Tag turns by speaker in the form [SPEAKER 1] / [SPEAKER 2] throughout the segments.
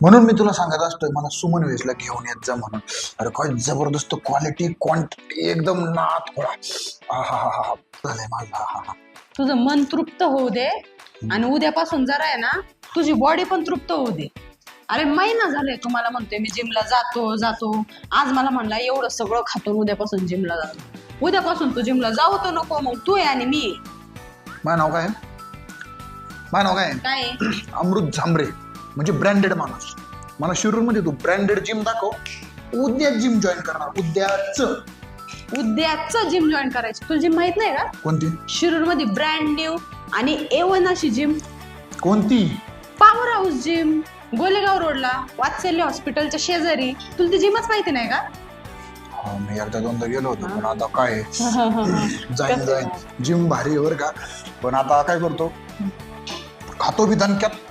[SPEAKER 1] म्हणून मी तुला सांगत असतोय मला सुमन वेसला घेऊन येत जा म्हणून. अरे काय जबरदस्त क्वालिटी क्वांटिटी एकदम नाथ खोळा. हा झालंय माझा. हा
[SPEAKER 2] तुझं मन तृप्त होऊ दे आणि उद्यापासून जरा आहे ना तुझी बॉडी पण तृप्त होऊ दे. अरे महिना झालाय तुम्हाला म्हणतोय मी जिमला जातो. आज मला म्हणला एवढं सगळं खातो उद्यापासून जिमला जातो. उद्यापासून तू जिमला जाऊ तर नको मग तू आहे आणि मी आहे.
[SPEAKER 1] माझं नाव काय? माझं नाव काय?
[SPEAKER 2] काय
[SPEAKER 1] अमृत झांबरे म्हणजे ब्रँडेड माणूस. मला शिरूरमध्ये तू ब्रँडेड जिम दाखव. उद्या जिम जॉईन करणार
[SPEAKER 2] उद्याच जिम जॉईन करायची. तुला जिम माहित नाही का?
[SPEAKER 1] कोणती?
[SPEAKER 2] शिरूर मध्ये ब्रँड न्यू आणि A1 अशी जिम.
[SPEAKER 1] कोणती?
[SPEAKER 2] पॉवर हाऊस जिम गोलेगाव रोडला वात्सल्य हॉस्पिटलच्या शेजारी. तुला ती जिमच माहिती नाही का?
[SPEAKER 1] मी एकदा दोनदा गेलो होतो पण आता काय जाईन जिम भारी वर का. पण आता काय करतो खातो बी दणक्यात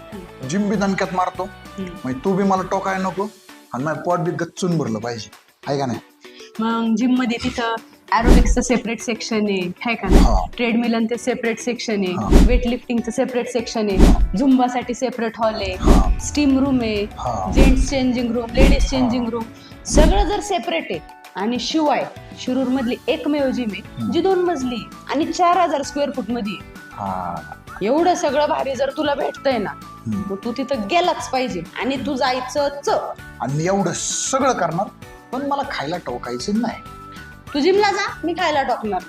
[SPEAKER 1] जिम बी दणक्यात मारतो. म्हणजे तू बी मला टोकाय नको आणि माझं पोट बी गच्चून भरलं पाहिजे आहे का नाही.
[SPEAKER 2] मग जिम मध्ये तिथं एरोबिक्सचं सेपरेट सेक्शन आहे का नाही. ट्रेडमिल ते सेपरेट सेक्शन आहे. वेट लिफ्टिंगचं सेपरेट सेक्शन आहे. झुंबासाठी सेपरेट हॉल आहे. स्टीम रूम आहे. Gents changing room ladies changing room सगळं जर सेपरेट आहे. आणि शिवाय शिरूर मधली एकमेव जिम आहे जी 2 मजली आणि 4000 स्क्वेअर फूट मध्ये आहे. एवढं सगळं भारी जर तुला भेटतंय ना मग तू तिथं गेलाच पाहिजे आणि तू जायचंच.
[SPEAKER 1] आणि एवढं सगळं करणार पण मला खायला टोकायचं नाही.
[SPEAKER 2] तू जिमला जा मी खायला टाकणार.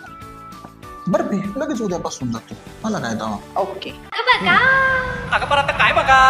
[SPEAKER 1] बरं मी लगेच उद्यापासून जातो. मला काय दावा.
[SPEAKER 2] ओके.
[SPEAKER 3] अगं पण आता काय बघा.